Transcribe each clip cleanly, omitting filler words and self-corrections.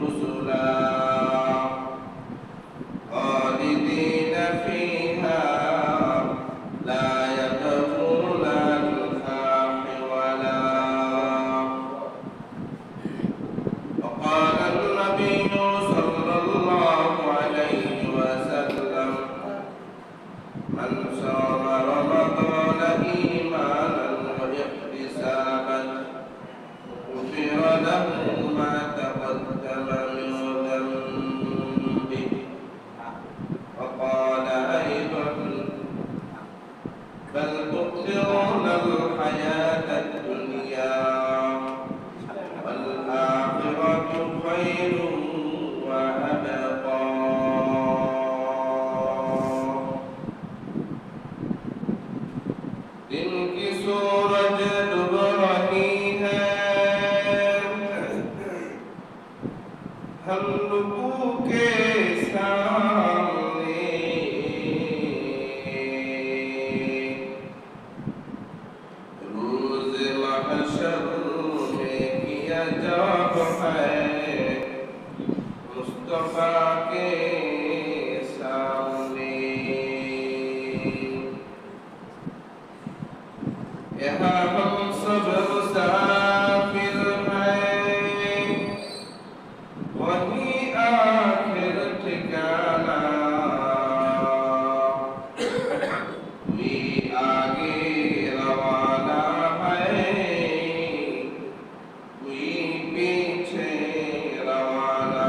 نزلا خالدين فيها لا يبغون عنها حولا. وقال النبي صلى الله عليه وسلم من صام رمضان إيمانا واحتسابا غفر له ما تقدم من ذنبه. وقال أيضا بل تؤثرون الحياة الدنيا والآخرة خير وأبقى. दिन की सूरज डूब रही है, हम लोगों के सामने रोज महशर में किया जवाब है मुस्तफा के सामने। यहाँ हम सब मुसाफिर हैं, वही आखिर ठिकाना। वे आगे रवाना है, वे पीछे रवाना।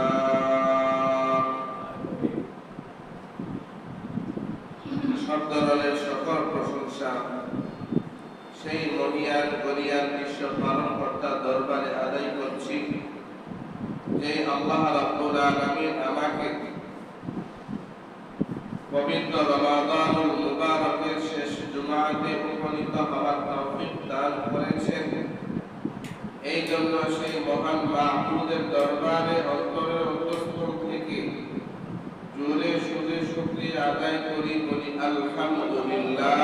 सब ধরনের সকল প্রশংসা সেই মহিয়ান গরিয়ান বিশ্ব পালনকর্তা দরবারে আদায় করছি, যে আল্লাহ রাব্বুল আলামিন আমাকে পবিত্র রমাদানুল মুবারকের শেষ জুমাতে উপনীত হওয়ার তৌফিক দান করেছেন। এই জন্য সেই মহান মাহবুবের দরবারে অন্তরের অন্তঃস্থল থেকে জোরে সুরে শুকরিয়া আদায় করি, বলি আলহামদুলিল্লাহ।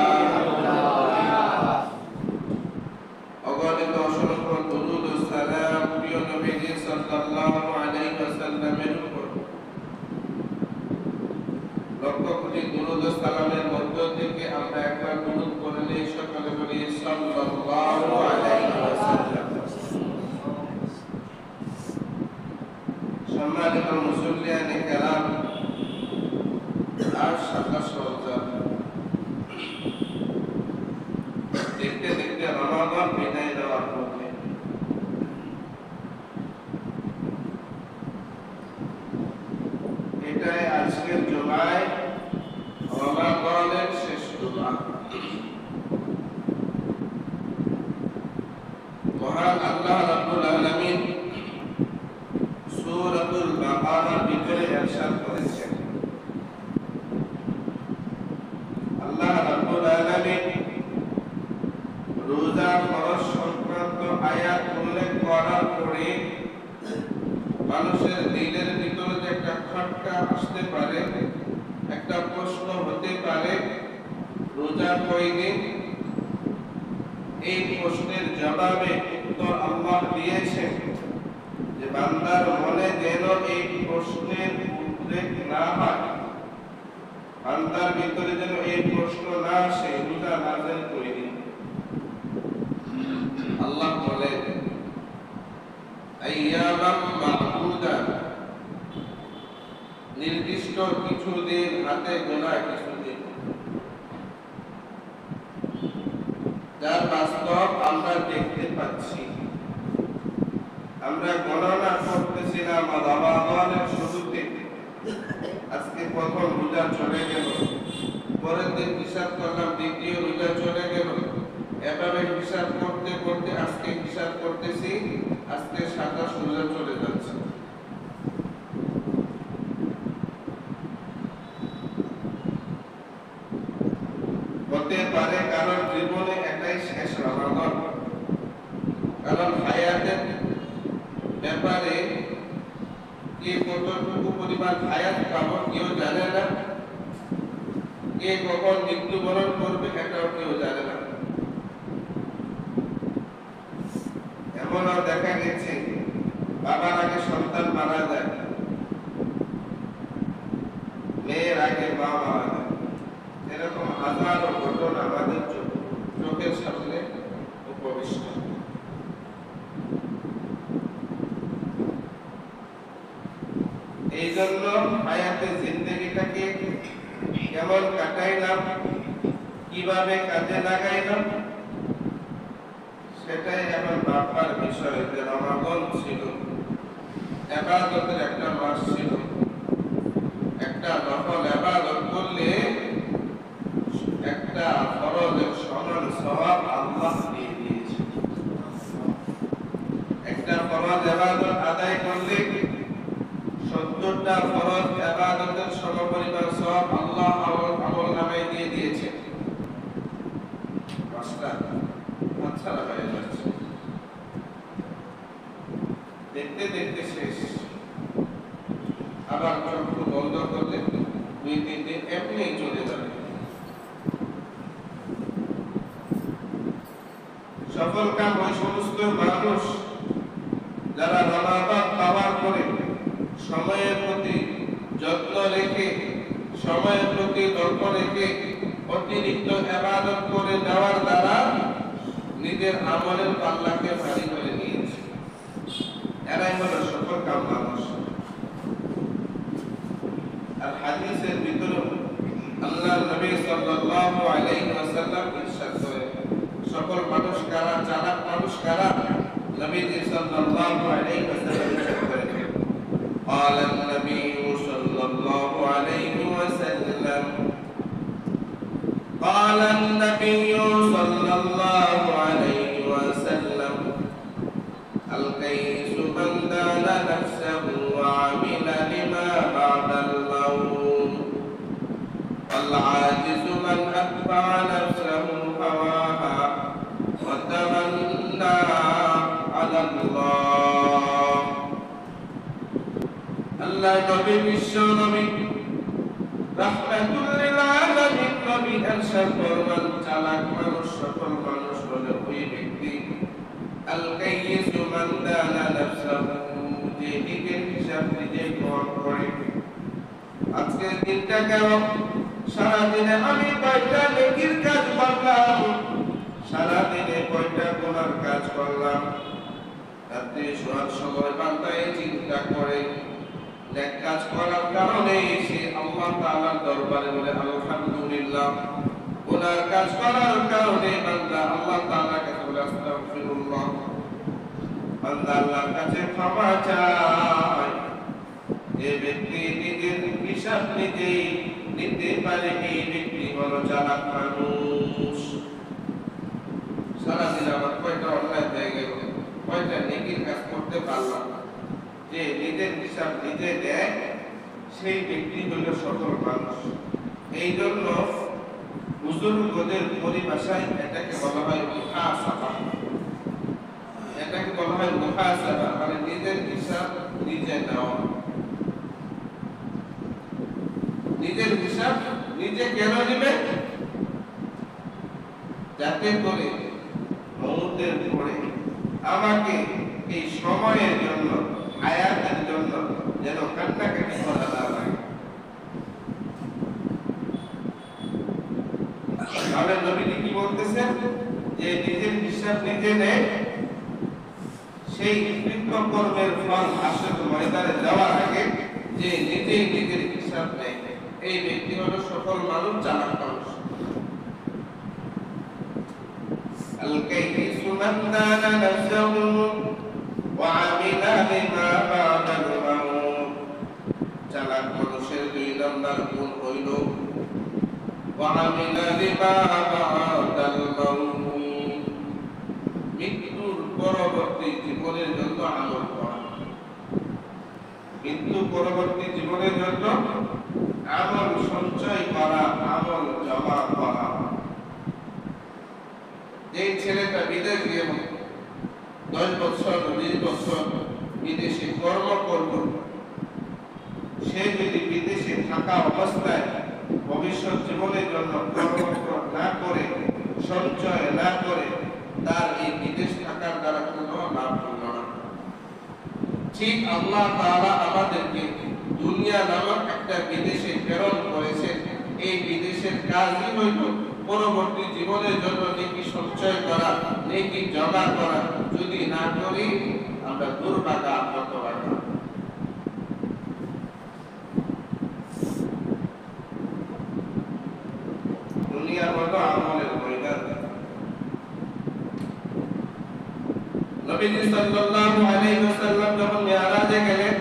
অগণিত অসংখ্য দুরূদ ও সালাম প্রিয় নবীজি সাল্লাল্লাহু আলাইহি ওয়াসাল্লামের উপর, লক্ষ কোটি দুরূদ ও সালামের মধ্য থেকে আমরা একবার দুরূদ পড়লে সকলে বলি সাল্লাল্লাহু আলাইহি ওয়াসাল্লাম। সম্মানিত মুসল্লিয়ানে কেরাম, আজ সাতাশ রমজান, দেখতে দেখতে রমাদান বিদায় দেওয়ার পথে। এটাই আজকের জুমায় রমাদানের শেষ জুমা। মহান আল্লাহ রাব্বুল আলামিন সূরাতুল বাকারার ভিতরে ইরশাদ করেছেন, আল্লাহ রাব্বুল আলামিন রোজা ফরজ সংক্রান্ত আয়াত উল্লেখ করার পরে মানুষের দিলের ভিতরে যে একটা খটকা আসতে পারে, একটা প্রশ্ন হতে পারে, রোজা কয়দিন? এই প্রশ্নের জবাবে উত্তর আল্লাহ দিয়েছেন যে বান্দার মনে যেন এই প্রশ্নের উদ্রেক না হয়, বান্দার ভিতরে যেন এই প্রশ্ন না আসে, রোজা নাযিল কয়দিন। আল্লাহ বলেন আইয়ামাম মা'দুদা, নির্দিষ্ট কিছু দিন, হাতে গোনা কিছু দিন, যার বাস্তব আমরা দেখতে পাচ্ছি। আমরা গণনা করতেছিলাম রমাদানের শুরুতে, আজকে প্রথম রোজা চলে গেল, পরের দিন হিসাব করলাম দ্বিতীয় রোজা চলে গেল, এভাবে হিসাব করতে করতে আজকে হিসাব করতেছি, আজকে 27 রোজা চলে যাচ্ছে। হতে পারে কারণ জীবনে এটাই শেষ রমাদান, কারণ হায়াতের ব্যাপারে কে কতটুকু পরিমাণ হায়াত পাবো কেউ জানে না, কে কখন মৃত্যুবরণ করবে এটাও কেউ জানে না। এমনও দেখা গেছে বাবার আগে সন্তান মারা যায়, মেয়ের আগে মা মারা যায়, এরকম হাজারো ঘটনা আমাদের চোখের সামনে উপবিষ্ট। এই জন্য হায়াতে জিন্দেগিটাকে কেমন কাটাইলাম, কিভাবে কাজে লাগাইলাম, সেটাই এখন ভাববার বিষয়। যে রমাদান ছিল, ইবাদতের একটা মাস ছিল, একটা নফল ইবাদত করলে একটা ফরজের সমান সওয়াব আল্লাহ দিয়ে দিয়েছে। একটা ফরজ ইবাদত আদায় করলে 70টা ফরজ ইবাদতের সমপরিমাণ সওয়াব আল্লাহ আমলনামায় দিয়ে দিয়েছে। মাসটা হাতছাড়া হয়ে যাচ্ছে, দেখতে দেখতে শেষ। আবার চক্ষু বন্ধ করলে 2-3 দিন এমনি চলে যাবে। সফল কাম ওই সমস্ত মানুষ যারা রমাদান পাওয়ার পরে সময়ের প্রতি যত্ন রেখে, সময়ের প্রতি লক্ষ্য রেখে অতিরিক্ত ইবাদত করে দেওয়ার দ্বারা নিজের আমলের পাল্লাকে ভারী করে নিয়েছে। এরাই হলো সফল কাম মানুষ। আর হাদিসের ভিতরে আল্লাহ নবী সাল্লাল্লাহু আলাইহি ওয়াসাল্লাম ইরশাদ করেন, সকল মানুষ কারা, চালাক মানুষ কারা? নবীজি সাল্লাল্লাহু আলাইহি ওয়াসাল্লাম ইরশাদ করেন, قال النبي صلى الله عليه وسلم قال النبي صلى الله عليه وسلم الكيس من دان نفسه وعمل لما بعد الموت والعاجز من أتبع نفسه هواها وتمنى على الله. الله نبي বিশ্ব নবী রাহমাতুল লিল আলামিন নবী এরশাদ ফরমান, চালাক মানুষ, সফল মানুষ হলো ওই ব্যক্তি আল কাইয়িস মান দানা নাফসাহু, যে নিজের হিসাব নিজে গ্রহণ করে। আজকের দিনটা কেমন? সারা দিনে আমি কয়টা নেকির কাজ করলাম, সারা দিনে কয়টা গুনার কাজ করলাম। রাতে শোয়ার সময় বান্দা এই চিন্তা করে, নেক কাজ করার কারণে সে আল্লাহ তাআলার দরবারে বলে আলহামদুলিল্লাহ, গুনার কাজ করার কারণে বান্দা আল্লাহ তাআলার কাছে বলে আস্তাগফিরুল্লাহ, বান্দা আল্লাহর কাছে ক্ষমা চায়। যে ব্যক্তি নিজের হিসাব নিজেই নিতে পারে, এই ব্যক্তি হলো চালাক মানুষ। সারাদিন আমার কয়টা অন্যায় হয়ে গেল, কয়টা নেকির কাজ করতে পারলাম না, যে নিজের হিসাব নিজে দেয়, সেই ব্যক্তি হলো সফল মানুষ। এই জন্য বুজুর্গদের পরিভাষায় এটাকে বলা হয় মুহাসাবা। এটাকে বলা হয় মুহাসাবা, মানে নিজের হিসাব নিজে নেওয়া। নিজের হিসাব নিজে কেন নেবে? যাতে করে মওতের পরে আমাকে এই সময়ের জন্য, হায়াতের জন্য যেন কান্নাকাটি করা না লাগে। তাহলে নবীজি কি বলতেছেন? যে নিজের হিসাব নিজে নেয়, সেই কৃত্য কর্মের ফল আসল ময়দানে যাওয়ার আগে যে নিজেই নিজের হিসাব নেয়, এই ব্যক্তি হলো সফল মানুষ, চালাক মানুষ। الكيس من دان نفسه وعمل لما بعد الموت, চালাক মানুষের 2 নম্বর গুণ হইল وعمل لما بعد الموت, মৃত্যুর পরবর্তী জীবনের জন্য আমল করা। মৃত্যু পরবর্তী জীবনের জন্য আমল সঞ্চয় করা, আমল জমা করা। যে ছেলেটা বিদেশ গিয়ে 10 বছর 20 বছর বিদেশে কর্ম করব, সে যদি বিদেশে থাকা অবস্থায় ভবিষ্যৎ জীবনের জন্য কর্ম না করে, সঞ্চয় না করে, তার এই বিদেশ থাকার দ্বারা কোনো লাভ হলো না। ঠিক আল্লাহ তাআলা আমাদেরকে দুনিয়া নামক একটা বিদেশে প্রেরণ করেছেন। এই বিদেশের কাজই হইল পরবর্তী জীবনের জন্য নেকি সঞ্চয় করা, নেকি জমা করা। যদি না করি আমরা দুর্ভাগা হতভাগা। দুনিয়া হলো আমলের ময়দান। নবীজি সাল্লাল্লাহু আলাইহি ওয়াসাল্লাম যখন মিরাজে গেলেন,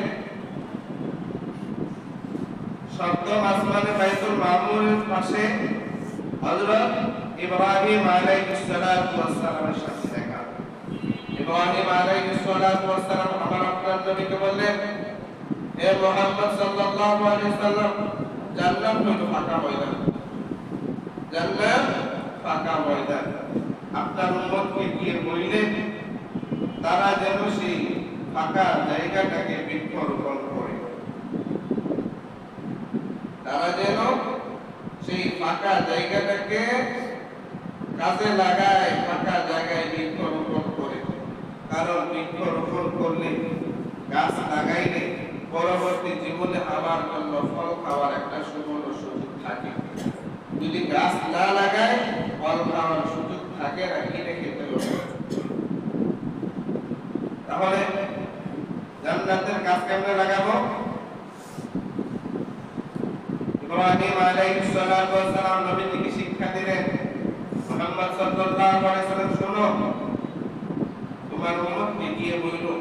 সপ্তম আসমানে বাইতুল মামুরের পাশে হযরত ইব্রাহিম আলাইহিস সালাতু ওয়াস সালামের সাথে দেখা। ইব্রাহিম আলাইহিস সালাতু ওয়াস সালাম আমার আপনার নবীকে বললেন, হে মুহাম্মদ সাল্লাল্লাহু আলাইহি ওয়াসাল্লাম, জান্নাত হলো ফাঁকা ময়দান, জান্নাত ফাঁকা ময়দান। আপনার উম্মতকে গিয়ে বললেন তারা যেন সেই ফাঁকা জায়গাটাকে বৃক্ষরোপণ করে, তারা যেন সেই ফাঁকা জায়গাটাকে কাজে লাগায়, ফাঁকা জায়গায় বৃক্ষরোপণ করে। কারণ বৃক্ষরোপণ করলে, গাছ লাগাইলে পরবর্তী জীবনে আমার জন্য ফল খাওয়ার একটা সুবর্ণ সুযোগ থাকে। যদি গাছ না লাগায় ফল খাওয়ার সুযোগ থাকে না, কিনে খেতে হবে। তাহলে জান্নাতের গাছ কেমনে লাগাবো? ইব্রাহিম আলাইহিস সালাতু ওয়াস সালাম নবীকে শিক্ষা দিলেন, মুহাম্মদ সাল্লাল্লাহু আলাইহি ওয়াসাল্লাম শোনো, তোমার উম্মতকে গিয়ে বলো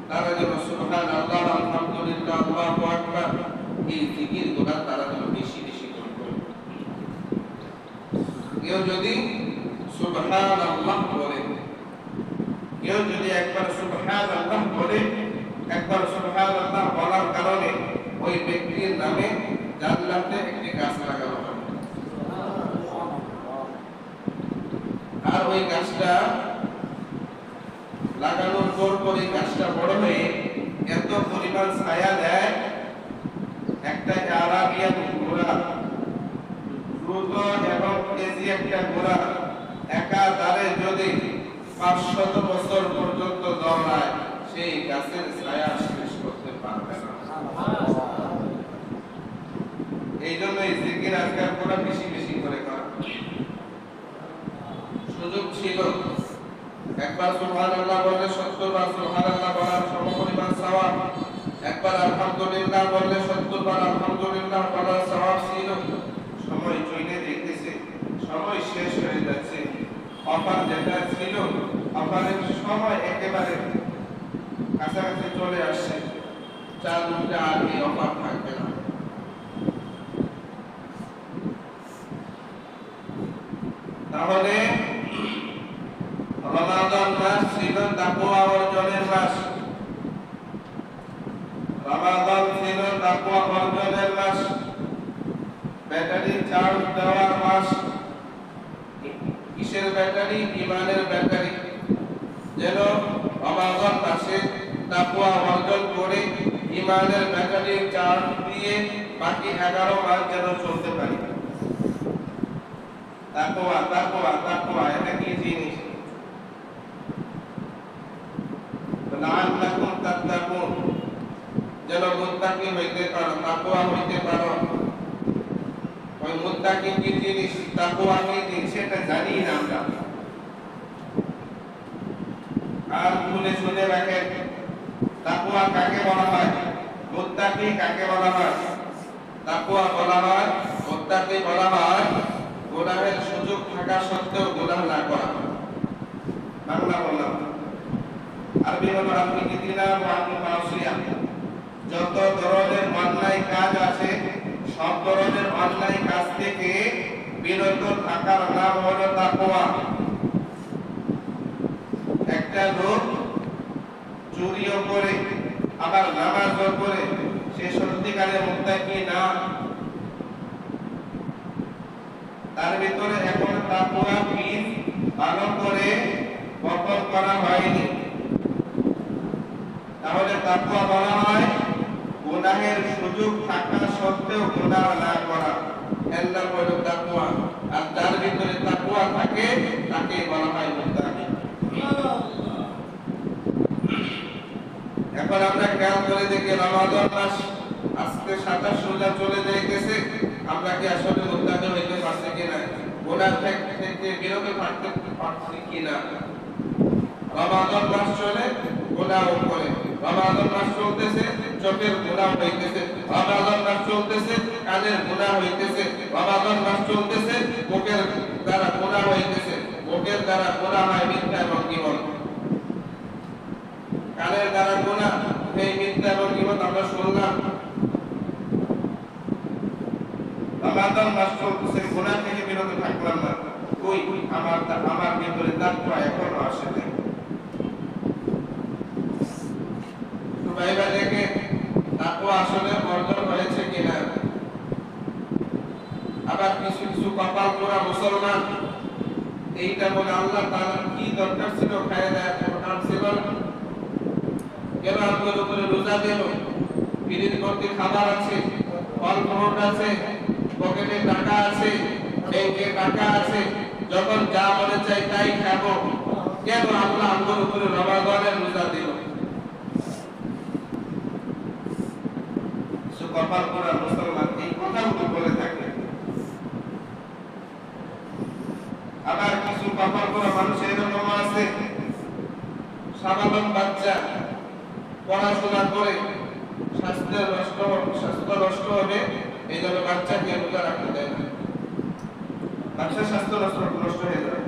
তারা যেন সুবহানাল্লাহ, আলহামদুলিল্লাহ, আল্লাহু আকবার এই জিকিরগুলো তারা যেন বেশি বেশি করে করে। কেউ যদি সুবহানাল্লাহ বলে, কেউ যদি একবার সুবহানাল্লাহ বলে, একবার সুবহানাল্লাহ বলার কারণে ওই ব্যক্তির নামে জান্নাতে একটি গাছ লাগানো হবে। আর ওই গাছটা লাগানোর পর পর এই গাছটা বড় হয়ে এত পরিমাণ ছায়া দেয়, একটা আরাবিয়ান ঘোড়া, দ্রুত এবং তেজি একটা ঘোড়া একাধারে যদি 500 বছর পর্যন্ত দৌড়ায়, সেই গাছের ছায়া শেষ করতে পারবে না। এই জন্য এই জিকির আজকাল করা বেশি বেশি করে করা। সুযোগ ছিল একবার সুবহানাল্লাহ বললে 70 বার সুবহানাল্লাহ বলার সমপরিমাণ সওয়াব, একবার আলহামদুলিল্লাহ বললে 70 বার আলহামদুলিল্লাহ বলার সওয়াব ছিল। সময় চলে দেখতেছে, সময় শেষ হয়ে যাচ্ছে। অফার যেটা ছিল, অফারের সময় একেবারে কাছাকাছি চলে আসছে। 4 ঘন্টা আগে অফার থাকবে না। তাহলে রমাদান মাস ছিল তাকওয়া অর্জনের মাস, রমাদান ছিল তাকওয়া অর্জনের মাস, ব্যাটারি চার্জ দেওয়ার মাস। কিসের ব্যাটারি? ঈমানের ব্যাটারি। যেন রমাদান মাসে তাকওয়া অর্জন করে ঈমানের ব্যাটারি চার্জ দিয়ে বাকি 11 মাস যেন চলতে পারি। তাকওয়া তাকওয়া তাকওয়া এটা কি জিনিস? লাআল্লাকুম তাত্তাকুন, যেন মুত্তাকি হইতে পারো, তাকওয়া হইতে পারো। ওই মুত্তাকি কি জিনিস, তাকওয়া কি জিনিস সেটা জানি না আমরা। আর শুনে শুনে রাখেন, তাকওয়া কাকে বলা হয়, মুত্তাকি কাকে বলা হয়? তাকওয়া বলা হয়, মুত্তাকি বলা হয় গুনাহের সুযোগ থাকা সত্ত্বেও গুনাহ না করা। বাংলা বললাম, আরবি হলো আল-ইতিনা ওয়া আল-মাসিয়া। যত ধরনের অন্যায় কাজ আছে সব ধরনের অন্যায় কাজ থেকে বিরত থাকার নাম হলো তাকওয়া। একটা লোক চুরিও করে আবার নামাজও করে, সে সত্যিকারের মুত্তাকি না। তার ভিতরে এখন তাকওয়া বীজ ভালো করে বপন করা হয়নি। তাহলে তাকওয়া বলা হয় গুনাহের সুযোগ থাকা সত্ত্বেও গুনাহ না করা, এর নাম হলো তাকওয়া। আর যার ভিতরে তাকওয়া থাকে তাকে বলা হয় মুত্তাকি। এখন এখন আমরা খেয়াল করে দেখি রমাদান মাস আজকে 27 রোজা চলে যাইতেছে, আমরা কি আসলে উদ্যোগী হইতে পারছি কিনা, গুনাহ থেকে বিরত থাকতে পারছি কিনা? রমাদান মাস চলে গুনাহ করে, রমাদান মাস চলতেছে চোখের গুনাহ হইতেছে, রমাদান মাস চলতেছে কানের গুনাহ হইতেছে, রমাদান মাস চলতেছে মুখের দ্বারা গুনাহ হইতেছে, মুখের দ্বারা গুনাহ হয় মিথ্যা এবং গীবত, কানের দ্বারা গুনাহ এই মিথ্যা এবং গীবত আমরা শুনলাম। রমাদান মাস চলতেছে গুনাহ থেকে বিরত থাকলাম না, কই আমার ভিতরে তাকওয়া এখনো আসে নাই। তো ভাইবা দেখে তাকওয়া আসলে অর্জন হয়েছে কিনা। আবার কিছু কিছু কপাল পোড়া মুসলমান এইটা বলে আল্লাহ তাআলার কি দরকার ছিল খায় দেয় দরকার ছিল কেন আপনার উপরে রোজা দিল, পিরিত করতে খাবার আছে, ফল ফ্রুট আছে, পকেটে টাকা আছে, ব্যাংকে টাকা আছে, যখন যা মনে চাই তাই খাবো, কেন আল্লাহ আমাদের উপরে রমাদানের রোজা দিল? কপাল পোড়া মুসলমান এই কথাগুলো বলে থাকে। আবার কিছু কপাল পোড়া মানুষ এরকম আছে, সাধারণ বাচ্চা পড়াশোনা করে স্বাস্থ্য নষ্ট হবে, এই জন্য বাচ্চাকে রোজা রাখতে দেয় না, বাচ্চার স্বাস্থ্য নষ্ট হয়ে যাবে।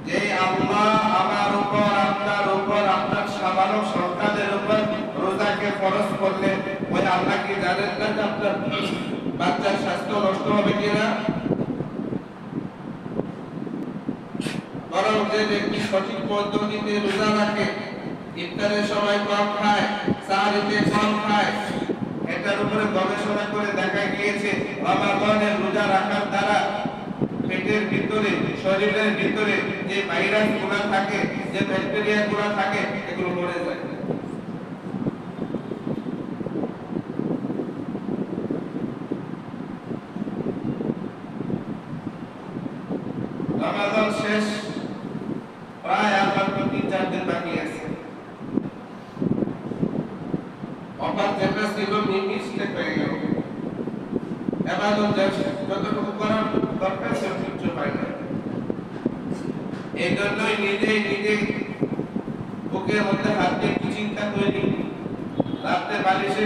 যে আল্লাহ আমার উপর, আপনার উপর, আপনার সামান্য সন্তানের উপর রোজাকে ফরজ করলেন, ওই আল্লাহ কি জানেন না যে আপনার বাচ্চার স্বাস্থ্য নষ্ট হবে কিনা? বরং যে ব্যক্তি সঠিক পদ্ধতিতে রোজা রাখে, ইফতারের সময় কম খায়, সাহরিতে কম খায়, এটার উপরে গবেষণা করে দেখা গিয়েছে রমাদানের রোজা রাখার দ্বারা পেটের ভিতরে, শরীরের ভিতরে যে ভাইরাস গুলো থাকে, যে ব্যাকটেরিয়া গুলো থাকে, এগুলো মরে যায়। রমাদান শেষ, প্রায় আর মাত্র 3-4 দিন বাকি আছে। অফার যেটা ছিল মিস্টেক হয়ে গেল, এবার যতটুকু করার দরকার সে কিছু হয় না। এই জন্যই নিজেই বুকের মধ্যে হাত দিয়ে একটু চিন্তা তৈরি, রাতে বালিশে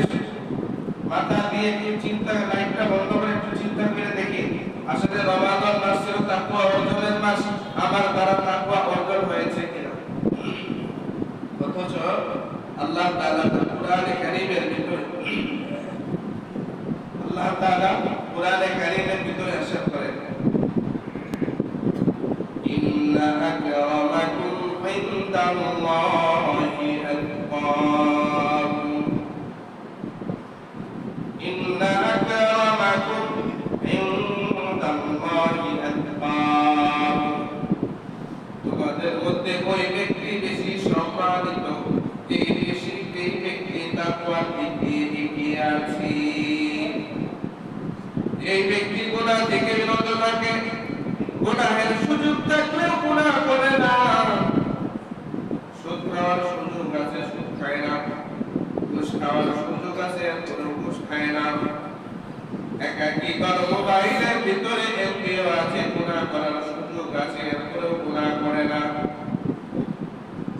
মাথা দিয়ে একটু চিন্তা, লাইটটা বন্ধ করে একটু চিন্তা করে দেখি আসলে রমাদান মাস ছিল তাকওয়া অর্জনের মাস, আমার দ্বারা তাকওয়া অর্জন হয়েছে কিনা। অথচ আল্লাহ তাআলা কোরআনে কারীমের ভিতরে ইরশাদ করেন, ইন্না আকরামাকুম ইনদাল্লাহি আতকাকুম, ইন্না আকরামাকুম ইনদাল্লাহি আতকাকুম। তোমাদের মধ্যে ওই ব্যক্তি বেশি সম্মানিত যে ব্যক্তি তাকওয়ার দিক দিয়ে এগিয়ে আছে। এই ব্যক্তি গুনাহ থেকে বিরত থাকে, গুনাহের সুযোগ থাকলেও গুনাহ করে না, সুদ খাওয়ার সুযোগ আছে সুদ খায় না, ঘুষ খাওয়ার সুযোগ আছে ঘুষ খায় না, একাকী মোবাইলের ভিতরে এমপিও আছে, গুনাহ করার সুযোগ আছে এরপরেও গুনাহ করে না।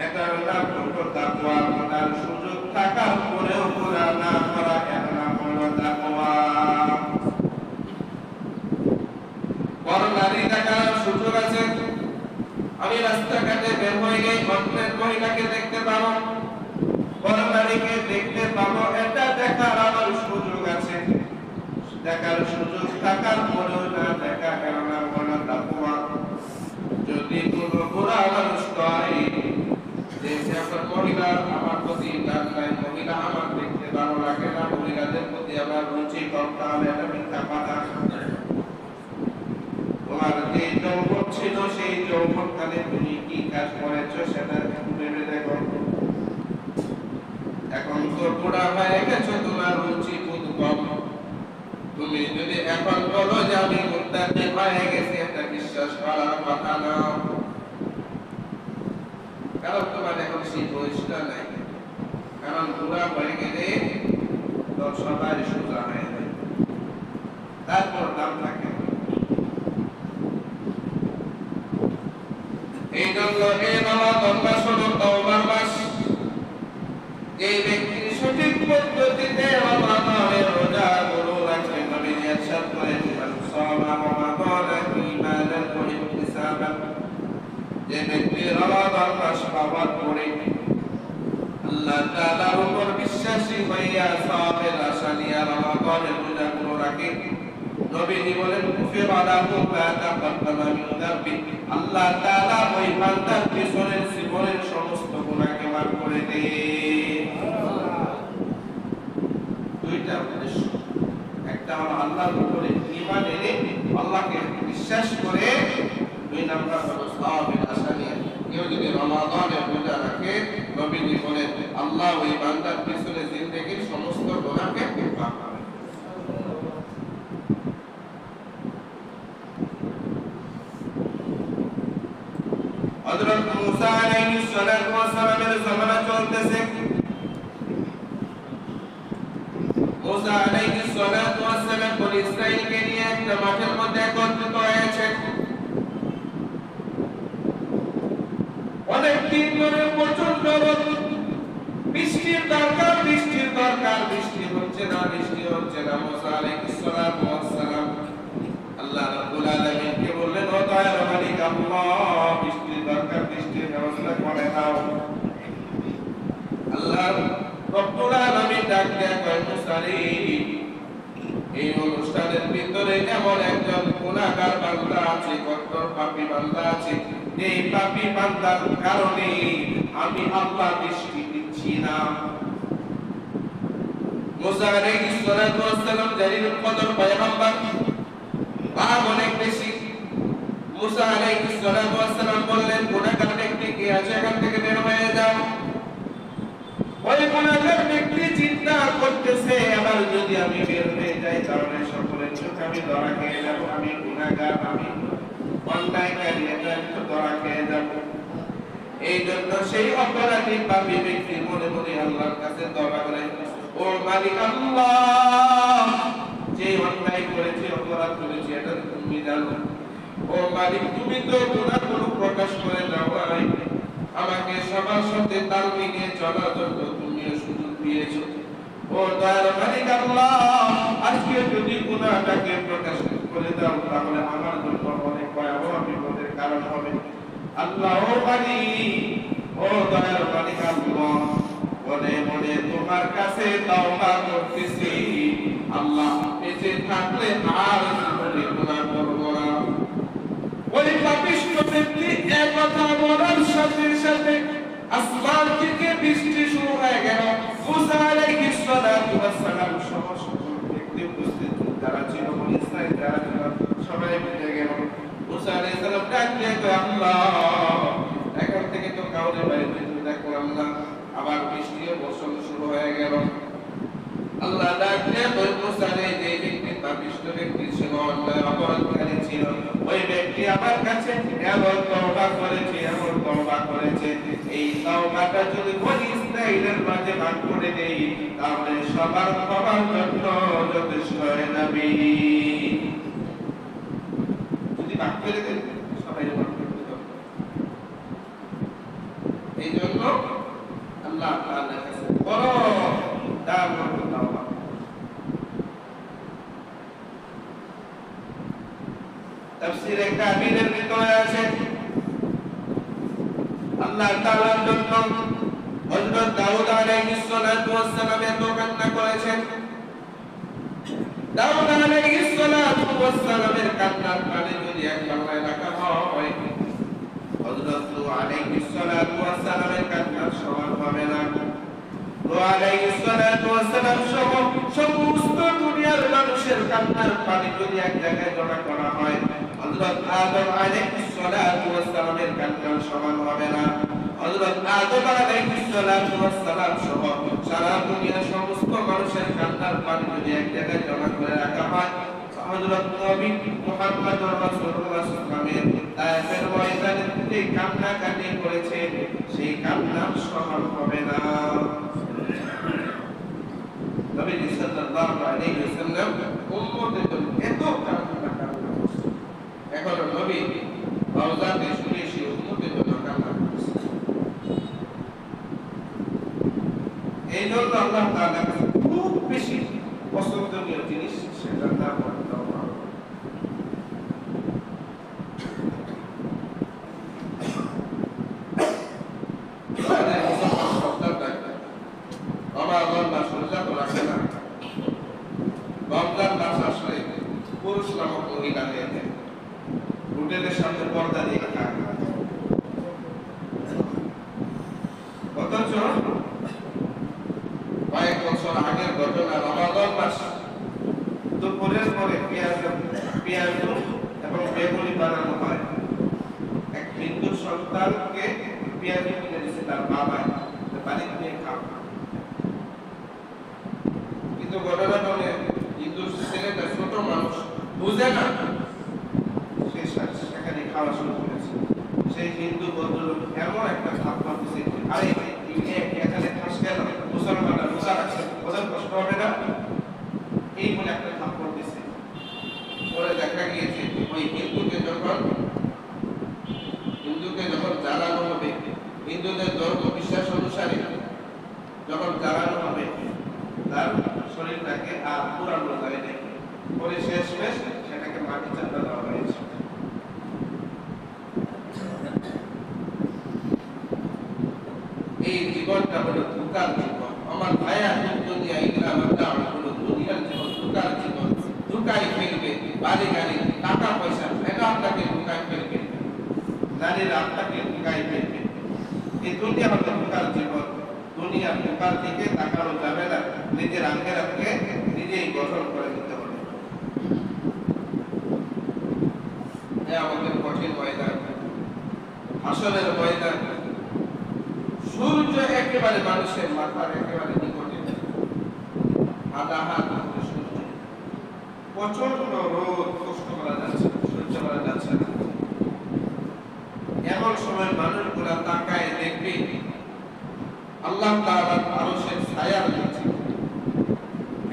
এটার নাম হলো তাকওয়া, গুনার সুযোগ থাকার পরেও গুনাহ না করা, এর নাম হলো তাকওয়া। বড় নারী দেখার সুযোগ আছে, আমি রাস্তাঘাটে বের হয়ে গিয়ে অন্যের মহিলাকে দেখতে পাবো, বড় নারীকে দেখতে পাবো, এটা দেখার আমার সুযোগ আছে, দেখার সুযোগ থাকার পরেও না দেখা, এর নাম হলো তাকওয়া। যদি কোনো বুড়া মানুষ হয় যে আপনার মহিলা আমার প্রতি টান নাই, মহিলা আমার দেখতে ভালো লাগে না, মহিলাদের প্রতি আমার রুচি কম, তাহলে এটা মিথ্যা কথা। তোমার যে যৌবন ছিল সেই যৌবনকালে তুমি কি কাজ করেছো সেটা ভেবে দেখো। এখন তো বুড়া হয়ে গেছো, তোমার রুচি খুব কম, তুমি যদি এখন বলো যে আমি মুত্তাকি হয়ে গেছি, এটা বিশ্বাস করার কথা না। কারণ তোমার এখন সেই বয়সটা নাই, কারণ বুড়া হয়ে গেলে তো সবাই সোজা হয়ে যায়, তারপর দাম থাকে। এই জন্য এই রমাদান মাস হলো তওবার মাস। যে ব্যক্তি সঠিক পদ্ধতিতে রমাদানের রোজাগুলো রাখে, নবী ইরশাদ করেন, মান সামা রমাদান ঈমানান ওয়া ইহতিসাবান, যে ব্যক্তি রমাদান মাস পাওয়ার পরে আল্লাহ তাআলার উপর বিশ্বাসী হইয়া সওয়াবের আশা নিয়ে রমাদানের রোজাগুলো রাখে, নবীজি বলেন, কুফিরা লাহু মা তাকাদ্দামা মিন যামবি, আল্লাহ তাআলা ওই বান্দার পিছনের জীবনের সমস্ত গুনাহকে মাফ করে দেন। দুইটা উদ্দেশ্য, একটা হলো আল্লাহর উপরে ঈমান এনে আল্লাহকে বিশ্বাস করে, দুই নাম্বার হলো সওয়াবের আশা নিয়ে। কেউ যদি রমাদানের রোজা রাখে, নবীজি বলেন আল্লাহ ওই বান্দার পিছনে জিন্দেগীর সমস্ত গুনাহকে মাফ করে। হযরত মুসা আলাইহিস সালাতু ওয়াস সালামের জামানা চলতেছে। মুসা আলাইহিস সালাতু ওয়াস সালাম বনি ইসরাঈলকে নিয়ে একটা মাঠের মধ্যে একত্রিত হয়েছে। অনেক দিন ধরে প্রচন্ড রোদ, বৃষ্টির দরকার, বৃষ্টির দরকার, বৃষ্টি হচ্ছে না, বৃষ্টি হচ্ছে না। মুসা আলাইহিস সালাতু ওয়াস সালাম আল্লাহ রাব্বুল আলামিনকে বললেন, ও দয়ার মালিক আল্লাহ, বৃষ্টির দরকার, বৃষ্টির ব্যবস্থা করে দাও। আল্লাহ রাব্বুল আলামিন ডাক দেয়া কয়, মুসা রে, এই অনুষ্ঠানের ভিতরে এমন একজন গুনাহগার বান্দা আছে, কঠোর পাপী বান্দা আছে, এই পাপী বান্দার কারণে আমি আল্লাহ বৃষ্টি দিচ্ছি না। মুসা আলাইহিস সালাতু ওয়াস সালাম জালিলুল কদর পয়গম্বর, পাপ অনেক বেশি। মুসা আলাইহিস সালাতু ওয়াস সালাম বললেন, গুনাহগার ব্যক্তি কে আছে, এখান থেকে বের হয়ে যাও। ওই গুনাহগার ব্যক্তি চিন্তা করতেছে, আবার যদি আমি বের হয়ে যাই তাহলে সকলের চোখে আমি ধরা খেয়ে যাব, আমি গুনাহগার, আমি অন্যায়কারী, এটা তো ধরা খেয়ে যাব। এই জন্য সেই অপরাধী পাপী ব্যক্তি মনে মনে আল্লাহর কাছে তওবা করে, ও মালিক আল্লাহ, যে অন্যায় করেছে, অপরাধ করেছে, এটা তুমি জানো। ও মালিক, তুমি তো গুনাহগুলো প্রকাশ করে দাও নাই, আমাকে সবার সাথে তাল মিলিয়ে চলার জন্য তুমিও সুযোগ দিয়েছো। ও দয়ার মালিক আল্লাহ, আজকে যদি গুনাহটাকে প্রকাশ করে দাও তাহলে আমার জন্য অনেক ভয়াবহ বিপদের কারণ হবে। আল্লাহ ও মালিক, ও দয়ার মালিক আল্লাহ, মনে মনে তোমার কাছে তওবা করতেছি, আল্লাহ বেঁচে থাকলে আর জীবনে গুনাহ করব না। ওই পাপিষ্ঠ ব্যক্তি এই কথা বলার সাথে সাথে আসমান থেকে বৃষ্টি শুরু হয়ে গেল। মুসা আলাইহিস সালাতু ওয়াস সালাম সমস্ত ব্যক্তি উপস্থিত যারা ছিল, বনি ইসরাঈল যারা ছিল, সবাই মিলে গেল। মুসা আলাইহিস সালাম ডাক দিয়ে কয়, আল্লাহ, এখন থেকে তো কাউরে বাইরে দেখলাম না, আবার বৃষ্টিও বর্ষণ শুরু হয়ে গেল। আল্লাহ ডাক দিয়ে কয়, মুসা রে, যে ব্যক্তি পাপিষ্ঠ ব্যক্তি ছিল, অন্যায় অপরাধকারী ছিল, ওই ব্যক্তি আমার কাছে এমন তওবা করেছে, এমন তওবা করেছে, এই তওবাটা যদি বনি ইসরাঈলের মাঝে ভাগ করে দেই তাহলে সবার ক্ষমার জন্য যথেষ্ট হয়ে যাবে। যদি ভাগ করে দেন সবাই ভাগ করতে হবে। এই জন্য আল্লাহ তাআলার কাছে বড় দাম তওবা। তাফসীরে কাবীরের ভিতরে আছে, আল্লাহ তাআলার জন্য হযরত দাউদ আলাইহিস সালাতু ওয়াস সালাম এত কান্না করেছেন। দাউদ আলাইহিস সালাতু ওয়াস সালামের কান্নার পানি যদি এক বাংলায় রাখা হয়, হযরত নূহ আলাইহিস সালাতু ওয়াস সালামের কান্নার সমান হবে না। নূহ আলাইহিস সালাতু ওয়াস সালাম সহ সমস্ত দুনিয়ার মানুষের কান্নার পানি যদি এক জায়গায় জমা করা হয়, হযরত আদম আলাইহিস সালাতু ওয়াস সালামের কান্নার সমান হবে না। হযরত আদম আলাইহিস সালাতু ওয়াস সালাম সহ সারা দুনিয়ার সমস্ত মানুষের কান্নার পানি যদি এক জায়গায় জমা করে রাখা হয়, হযরত নবী মুহাম্মদ রাসূলুল্লাহ সাল্লাল্লাহু আলাইহি ওয়াসাল্লামের তায়েফের ময়দানে যে কান্নাকাটি করেছে সেই কান্না সমান হবে না। নবী সাল্লাল্লাহু আলাইহি ওয়াসাল্লাম উম্মতের জন্য এত কান্না করছেন, এখন নবী রওজাতে শুয়ে শুয়ে উম্মতের জন্য কান্না করছেন। এই জন্য আল্লাহ তাআলা খুব বেশি পছন্দনীয় জিনিস, সেটার নাম হলো তাওবা। রমজান মাস আসলে পুরুষ নামক মহিলা হয়ে যায়, হোটেলের সামনে পর্দা দিয়ে রাখা, অথচ কয়েক বছর আগের ঘটনা। রমজান মাস দুপুরের পরে পেঁয়াজ এবং বেগুনি বানানো হয়। এক হিন্দু সন্তানকে পেঁয়াজ কিনে দিয়েছে তার বাবাই, বাড়িতে নিয়ে খাও। কিন্তু ঘটনা বলে হিন্দু ছেলেটা ছোট মানুষ, বুঝে না, সে সেখানে খাওয়া শুরু করেছে। সেই হিন্দু ভদ্রলোক এমন একটা থাপ্পড় দিয়েছে, আরে এখানে খাস কেন, মুসলমানরা রোজা রাখছে, ওদের কষ্ট হবে না, এই বলে একটা থাপ্পড় দিয়েছে। পরে দেখা গিয়েছে ওই হিন্দুকে যখন জ্বালানো হবে, হিন্দুদের ধর্ম বিশ্বাস অনুসারে যখন জ্বালানো হবে, তার শরীরটাকে আর পুরানো যায় না, পরে শেষমেশ সেটাকে মাটি চাপা দেওয়া হয়েছে। এই জীবনটা হলো ধোঁকার জীবন আমার ভাইয়া, দুনিয়া এগুলা আমার দাম হলো দুনিয়ার জীবন, ধোঁকার জীবন। ধোঁকায় ফেলবে বাড়ি গাড়ি টাকা পয়সা, এটা আপনাকে ধোঁকায় ফেলবে, নারীরা আপনাকে ধোঁকায় ফেলবে। এই দুনিয়া হলো ধোঁকার জীবন। দুনিয়ার ধোঁকার দিকে তাকানো যাবে না, নিজের আখিরাতকে নিজেই গঠন করে নিতে হবে। আমাদের কঠিন ময়দান, হাসরের ময়দান। সূর্য একেবারে মানুষের মাথার একেবারে নিকটে, আধা হাত সূর্য, প্রচন্ড রোদ, কষ্ট করা যাচ্ছে, সহ্য করা যাচ্ছে না। এমন সময় মানুষগুলা তাকায় দেখবে আল্লাহ তাআলার আরশের ছায়ার নিচে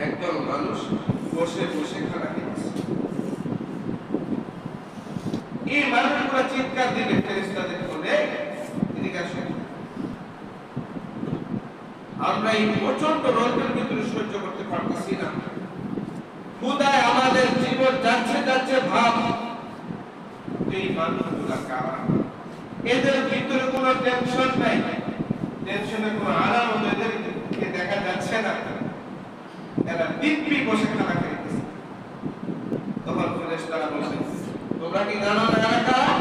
একজন মানুষ বসে বসে খানা খাচ্ছে। এই মানুষগুলা চিৎকার দিবে ফেরেশতাদের বলে, এদিকে আসুন, আমরা এই প্রচন্ড রোদের ভিতরে সহ্য করতে পারতেছি না, ক্ষুধায় আমাদের জীবন যাচ্ছে যাচ্ছে ভাব। এই মানুষগুলা কারা? এদের ভিতরে কোনো টেনশন নাই, টেনশনের কোনো আলামত এদেরকে দেখা যাচ্ছে না, এরা দিব্যি বসে খানা খাইতেছে। তখন ফেরেশতারা বলছে, তোমরা কি জানো না এরা কারা?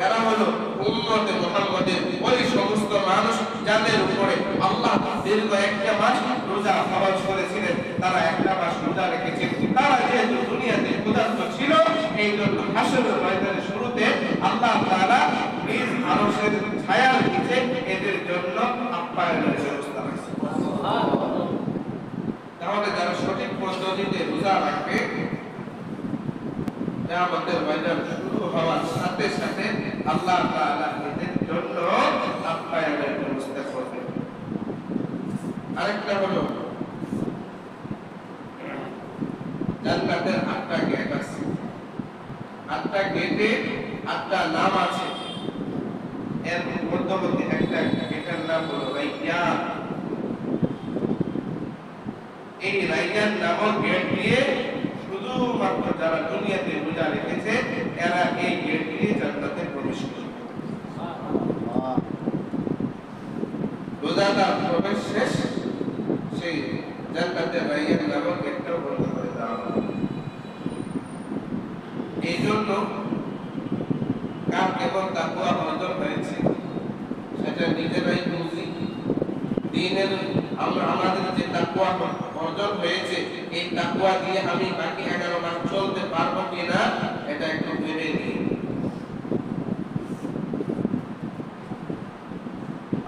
এরা হলো উম্মতে মুহাম্মাদের ওই সমস্ত মানুষ যাদের উপরে আল্লাহ দীর্ঘ একটা মাস রোজা ফরজ করেছিলেন, তারা একটা মাস রোজা রেখেছেন। তারা যেহেতু দুনিয়াতে ক্ষুধার্ত ছিল, এই জন্য হাসরের ময়দানের শুরুতে আল্লাহ তাআলা নিজ আরশের ছায়ার নিচে এদের জন্য আপ্যায়নের ব্যবস্থা রাখছেন। সুবহানাল্লাহ। তাহলে যারা সঠিক পদ্ধতিতে রোজা রাখবে, কিয়ামতের ময়দান শুরু হওয়ার সাথে সাথে আল্লাহ তাআলা এদের জন্য আপ্যায়নের ব্যবস্থা করবেন। আরেকটা হলো জান্নাতের 8টা গেট আছে, 8টা গেটে 8টা নাম আছে। এর মধ্যবর্তী একটা গেটের নাম হলো রাইয়ান। এই রাইয়ান নামক গেট দিয়ে শুধুমাত্র যারা দুনিয়াতে রোজা রেখেছে এরা এই গেট দিয়ে জান্নাতে প্রবেশ করবে। রোজাদার প্রবেশ শেষ, সেই জান্নাতের রাইয়ান নামক গেটটাও বন্ধ করে দেওয়া হবে। এই জন্য কার কেবল তাকওয়া অর্জন হয়েছে সেটা নিজেরাই বুঝি। দিনের আমাদের যে তাকওয়া অর্জন হয়েছে, এই তাকওয়া দিয়ে আমি বাকি 11 মাস চলতে পারবো কিনা এটা একটু ভেবে নিই।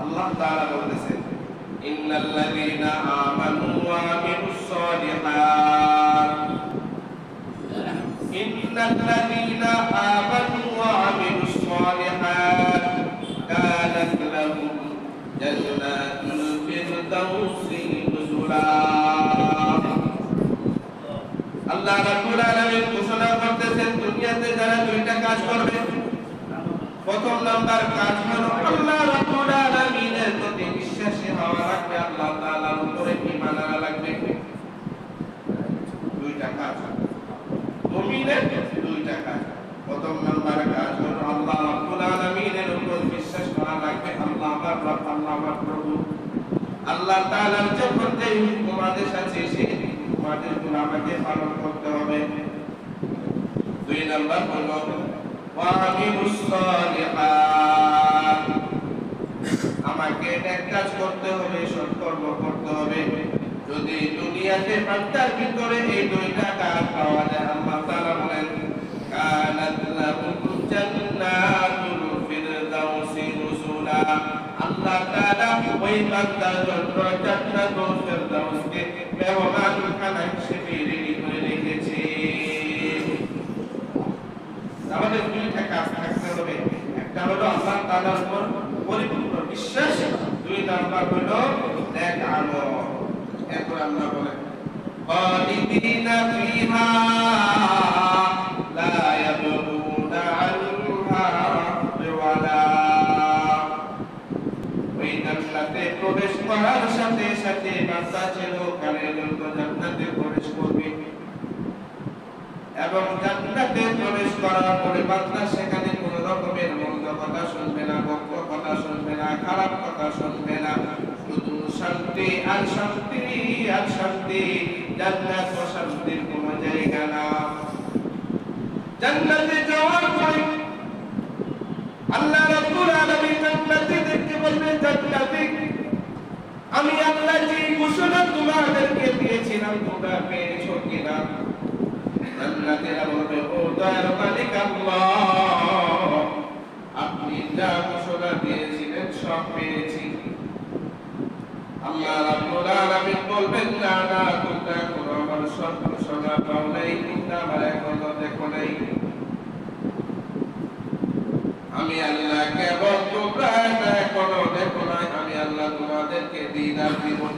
আল্লাহ তাআলা বলেছেন, ইন্নাল্লাযীনা আমানু ওয়া আমিলুস সালিহাত, ইন্নাল্লাযীনা আমানু ওয়া আমিলুস সালিহাত জান্নাতুল ফিরদাউসি নুজুলা। আল্লাহ রাব্বুল আলামিন ঘোষণা করতেছেন দুনিয়াতে যারা দুইটা কাজ করবে, প্রথম নাম্বার কাজ হলো আল্লাহ রাব্বুল আলামিনের প্রতি বিশ্বাসী হওয়া লাগবে, আল্লাহ তাআলার উপরে ঈমান আনা লাগবে। দুইটা কাজ মুমিনের, দুইটা কাজ। প্রথম নাম্বার কাজ হলো আল্লাহ রাব্বুল আলামিনের উপর বিশ্বাস করা লাগবে, আল্লাহ আমার রব, আল্লাহ আমার প্রভু। আল্লাহ তাআলার যখন যে হুকুম আদেশ আছে সেই হুকুম আদেশগুলো আমাকে পালন করতে হবে। দুই নাম্বার হলো ওয়ামিলুস সালিহাত, আমাকে নেক কাজ করতে হবে, সৎকর্ম করতে হবে। যদি দুনিয়াতে বান্দার ভিতরে এই দুইটা কাজ পাওয়া যায়, আল্লাহ তাআলা বলেন কানাত লাহুম জান্নাতুল ফিরদাউসি নুজুলা, আল্লাহ তাআলা ওই বান্দার জন্য জান্নাতুল ফিরদাউসকে মেহমানখানা হিসেবে রেডি করে রেখেছে। আমাদের দুইটা কাজ থাকতে হবে, একটা হলো আল্লাহ তাআলার উপর পরিপূর্ণ বিশ্বাস, দুই নাম্বার হলো নেক আমল। এরপর আল্লাহ বলেন খালিদিনা ফিহা লা ইয়াবগুনা আনহা ওয়ালা, ওই জান্নাতে প্রবেশ করার সাথে সাথে বান্দা চিরকালের জন্য জান্নাতে প্রবেশ করবে, এবং জান্নাতে প্রবেশ করার পরে বান্দা সেখানে কোনো রকমের মন্দ কথা শুনবে না, বক্র কথা শুনবে না, খারাপ কথা শুনবে না, শুধু শান্তি আর শান্তি আর শান্তি। জান্নাত ও শান্তির কোনো জায়গা না। জান্নাতে যাওয়ার পরে আল্লাহ রাব্বুল আলামিন জান্নাতীদেরকে বলবেন, জান্নাতি আমি আল্লাহ যে ঘোষণা তোমাদেরকে দিয়েছিলাম তোমরা পেয়েছো কিনা? জান্নাতীরা বলবে, ও দয়ার মালিক আল্লাহ, আপনি যা ঘোষণা দিয়েছিলেন সব পেয়েছি। আল্লাহ রাব্বুল আলামিন বলবেন, না না, তোমরা কোনো আমার সব ঘোষণা পাও নাই, তোমরা আমার এখনো দেখো নাই। আমি আল্লাহ কেবল তোমরা এটা এখনো দেখো নাই, আমি আল্লাহ তোমাদেরকে দিন আর জীবন।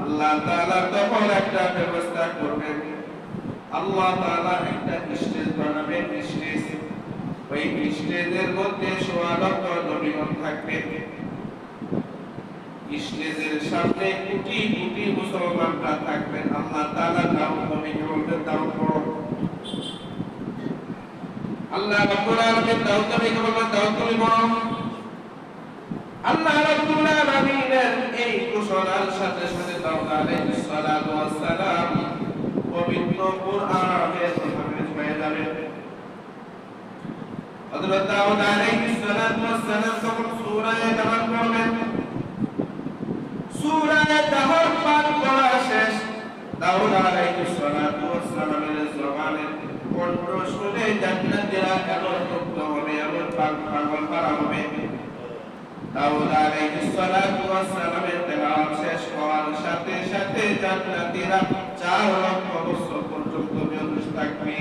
আল্লাহ তাআলা তখন একটা ব্যবস্থা করবেন, আল্লাহ তাআলা একটা স্টেজ বানাবেন, স্টেজ। ওই স্টেজের মধ্যে ১৬ লক্ষ নবীগণ থাকবে, স্টেজের সামনে কোটি কোটি মুসলমানরা থাকবেন। আল্লাহ তাআলা দাউদ নবীকে বলবেন, দাউদ পড়ো। আল্লাহ রাব্বুল আলামিন দাউদ নবীকে বলবেন, দাউদ তুমি পড়ো। আল্লাহ রাব্বুল আলামিনের এই ঘোষণার সাথে সাথে দাউদ আলাইহিস সালাতু ওয়াস সালাম পবিত্র কুরআনের হাফেজ হয়ে যাবেন। হযরত দাউদ আলাইহিস সালাতু ওয়াস সালাম যখন সূরা দাহর পড়বেন, সূরা দাহর পাঠ করা শেষ, দাউদ আলাইহিস সালাতু ওয়াস সালামের জবানের কণ্ঠ শুনে জান্নাতীরা এমন মুগ্ধ হবে, এমন পাগল পারা হবে। দাউদ আলাইহিস সালাতু ওয়াস সালামের তেলাওয়াত শেষ হওয়ার সাথে সাথে জান্নাতীরা 4 লক্ষ বছর পর্যন্ত বেহুশ থাকবে।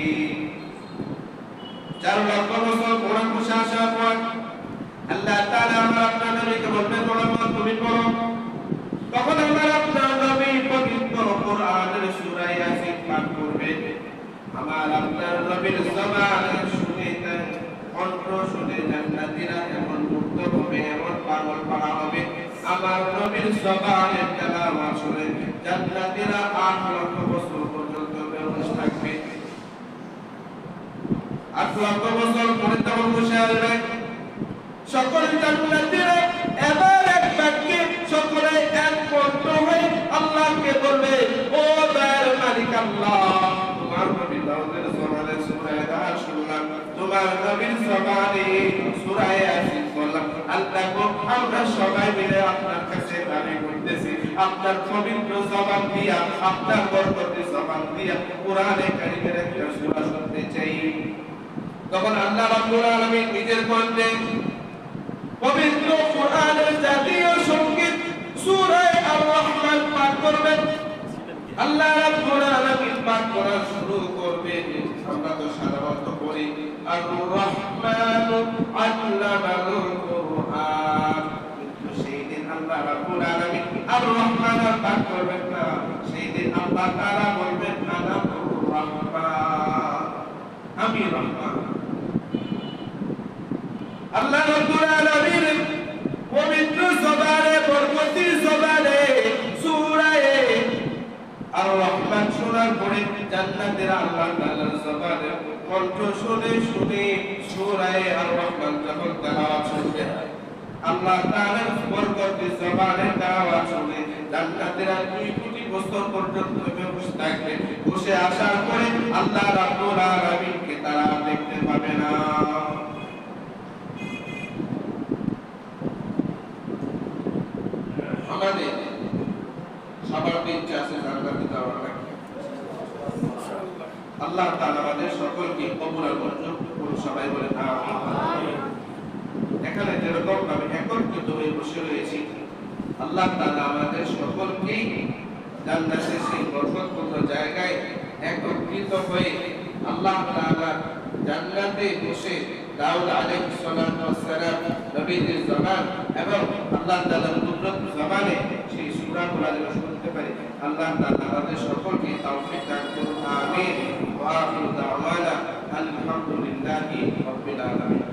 4 লক্ষ বছর কোরআন মুখে আসার পর আল্লাহ তাআলা আপনার নবীকে বলবেন, মুহাম্মদ তুমি পড়ো। তখন আমার আপনার নবী পবিত্র কোরআনের সূরা ইয়াসিন পাঠ করবেন। আমার আপনার নবীর জবানে শুনে কণ্ঠ শুনে জান্নাতীরা এমন মুগ্ধ হবে, এমন পাগল পারা হবে। আমার নবীর জবানের তেলাওয়াত শুনে জান্নাতীরা 8 লক্ষ বছর পর্যন্ত বেহুশ থাকবে। 8 লক্ষ বছর পরে তখন বসে আসবে সকল জান্নাতীরা এবার এক বাক্যে সকলে এক কণ্ঠ হয়ে আল্লাহকে বলবে, ও দয়ার মালিক আল্লাহ, তোমার নবী দাউদের জবানে সূরা দাহর শুনলাম, তোমার নবীর জবানে সূরা ইয়াসিন বললাম। আল্লাহ গো, আমরা সবাই মিলে আপনার কাছে দাবি করতেছি, আপনার পবিত্র জবান দিয়া, আপনার বরকতি জবান দিয়া কোরআনে কারীমের একটা সূরা শুনতে চাই। তখন আল্লাহ রাব্বুল আলামিন নিজের কণ্ঠে পবিত্র কোরআনের জাতীয় সংগীত সূরা আর রহমান পাঠ করবেন। আল্লাহ রাব্বুল আলামিন পাঠ করা শুরু করবেন। আমরা তো সাধারণত পড়ি আর রহমান আল্লামাল দান করবেন না, সেই দিন আল্লাহ তাআলা বলবেন আনা রহমান, আমি রহমান। আল্লাহ রাব্বুল আলামিন পবিত্র জবানে, বরকতি জবানে সূরা আর রহমান শোনার পরে জান্নাতের আল্লাহ তাআলার জবানে কণ্ঠ শুনে শুনে সূরা আর রহমান যখন তেলাওয়াত শুনবে, আল্লাহ তাআলার বরকতি জবানে তেলাওয়াত শুনে জান্নাতের 2 কোটি বছর পর্যন্ত বসে থাকবে। বসে আসার পরে আল্লাহ রাব্বুল আলামিনকে তারা দেখতে পাবে না। আমাদের সবার ইচ্ছা আছে জান্নাতে যাওয়ার লাগে। আল্লাহ তাআলা আমাদের সকলকে কবুল আর মঞ্জুর করুন, সবাই বলে আমিন। এখানে যেরকম আমি একত্রিত হয়ে বসে রয়েছি, আল্লাহ তাআলা আমাদের সকলকে জান্নাতের সেই বরকতপূর্ণ জায়গায় একত্রিত হয়ে আল্লাহ তাআলা জান্নাতে বসে দাউদ আলাইহিস সালাতু ওয়াস সালাম নবীদের জবান এবং আল্লাহ তাআলার কুদরত জবানে সেই সূরাগুলো যেন শুনতে পারি, আল্লাহ তাআলা আমাদের সকলকে তৌফিক দান করুন। আমিন। ওয়া আখিরু দাওয়ানা আলহামদুলিল্লাহি রাব্বিল আলামিন।